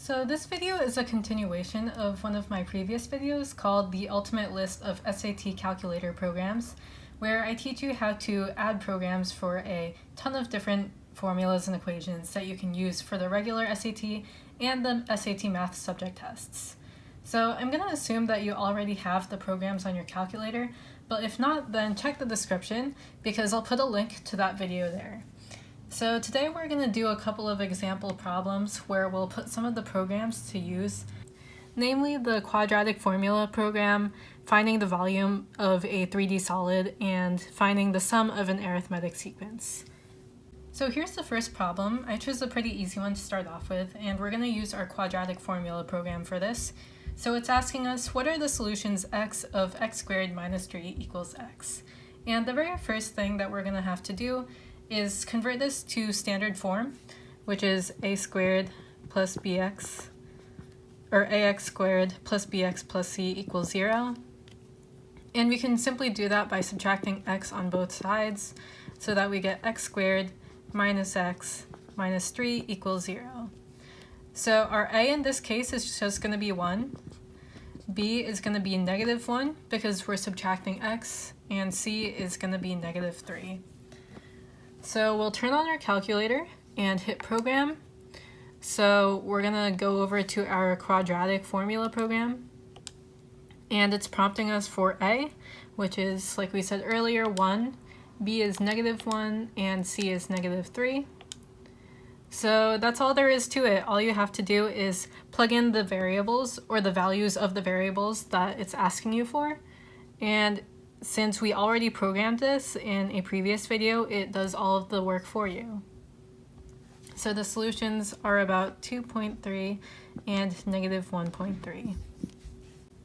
So this video is a continuation of one of my previous videos called The Ultimate List of SAT Calculator Programs, where I teach you how to add programs for a ton of different formulas and equations that you can use for the regular SAT and the SAT Math subject tests. So I'm going to assume that you already have the programs on your calculator, but if not, then check the description because I'll put a link to that video there. So today we're going to do a couple of example problems where we'll put some of the programs to use, namely the quadratic formula program, finding the volume of a 3D solid, and finding the sum of an arithmetic sequence. So here's the first problem. I chose a pretty easy one to start off with, and we're going to use our quadratic formula program for this. So it's asking us, what are the solutions x of x squared minus 3 equals x? And the very first thing that we're going to have to do is convert this to standard form, which is a squared plus bx, or ax squared plus bx plus c equals 0. And we can simply do that by subtracting x on both sides, so that we get x squared minus x minus 3 equals 0. So our a in this case is just going to be 1, b is going to be negative 1 because we're subtracting x, and c is going to be negative 3. So we'll turn on our calculator and hit program. So we're gonna go over to our quadratic formula program, and it's prompting us for a, which is, like we said earlier, 1, b is negative 1, and c is negative 3. So that's all there is to it. All you have to do is plug in the variables or the values of the variables that it's asking you for, and since we already programmed this in a previous video, it does all of the work for you. So the solutions are about 2.3 and negative 1.3.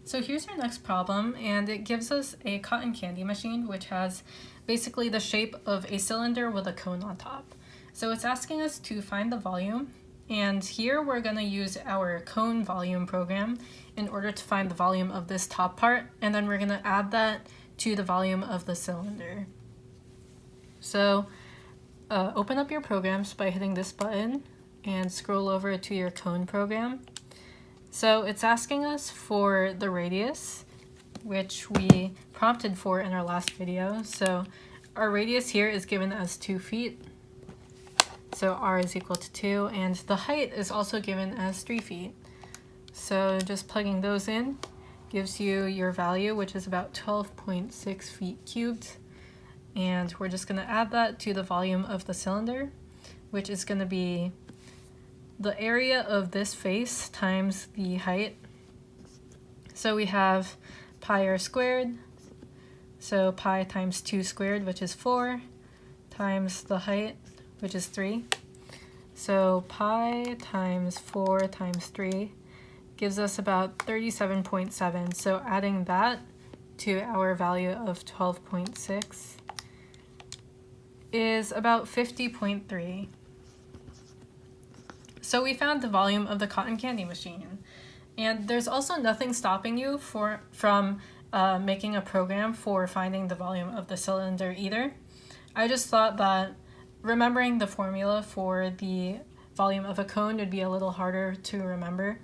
So here's our next problem, and it gives us a cotton candy machine which has basically the shape of a cylinder with a cone on top. So it's asking us to find the volume, and here we're going to use our cone volume program in order to find the volume of this top part, and then we're going to add that to the volume of the cylinder. So open up your programs by hitting this button and scroll over to your cone program. So it's asking us for the radius, which we prompted for in our last video. So our radius here is given as 2 feet. So r is equal to 2, and the height is also given as 3 feet. So just plugging those in gives you your value, which is about 12.6 feet cubed. And we're just going to add that to the volume of the cylinder, which is going to be the area of this face times the height. So we have pi r squared, so pi times 2 squared, which is 4, times the height, which is 3. So pi times 4 times 3 gives us about 37.7. So adding that to our value of 12.6 is about 50.3. So we found the volume of the cotton candy machine. And there's also nothing stopping you from making a program for finding the volume of the cylinder either. I just thought that remembering the formula for the volume of a cone would be a little harder to remember.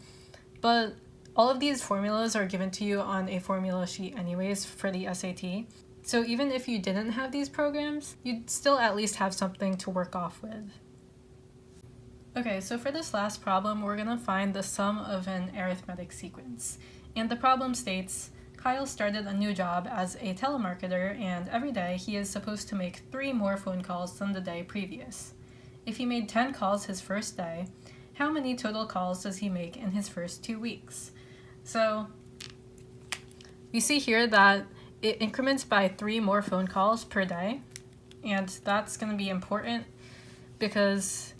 But all of these formulas are given to you on a formula sheet anyways for the SAT. So even if you didn't have these programs, you'd still at least have something to work off with. Okay, so for this last problem, we're going to find the sum of an arithmetic sequence. And the problem states, Kyle started a new job as a telemarketer, and every day he is supposed to make 3 more phone calls than the day previous. If he made 10 calls his first day, how many total calls does he make in his first 2 weeks? So we see here that it increments by 3 more phone calls per day, and that's going to be important because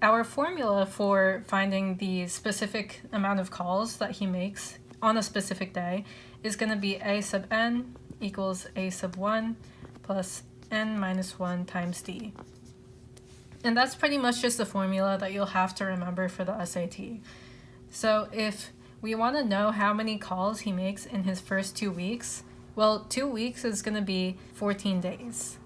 our formula for finding the specific amount of calls that he makes on a specific day is going to be a sub n equals a sub 1 plus n minus 1 times d. And that's pretty much just the formula that you'll have to remember for the SAT. So if we want to know how many calls he makes in his first 2 weeks, well, 2 weeks is going to be 14 days.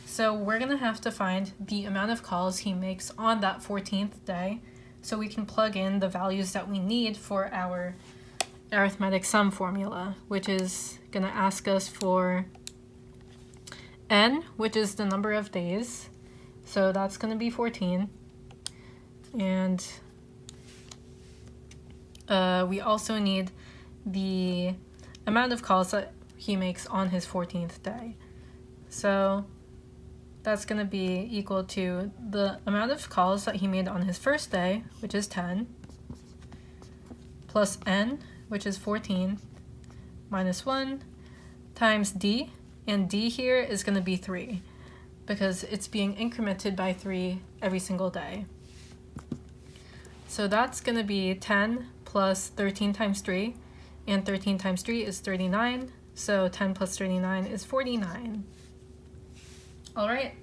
So we're going to have to find the amount of calls he makes on that 14th day so we can plug in the values that we need for our arithmetic sum formula, which is going to ask us for n, which is the number of days, so that's going to be 14, and we also need the amount of calls that he makes on his 14th day. So that's going to be equal to the amount of calls that he made on his first day, which is 10, plus n, which is 14, minus 1, times d, and d here is going to be 3, because it's being incremented by 3 every single day. So that's going to be 10 plus 13 times 3, and 13 times 3 is 39, so 10 plus 39 is 49. Alright,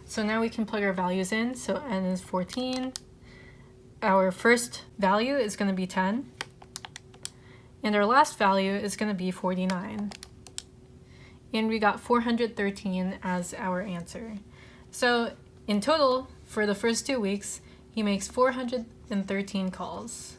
so now we can plug our values in. So n is 14, our first value is going to be 10, and our last value is going to be 49. And we got 413 as our answer. So in total, for the first 2 weeks, he makes 413 calls.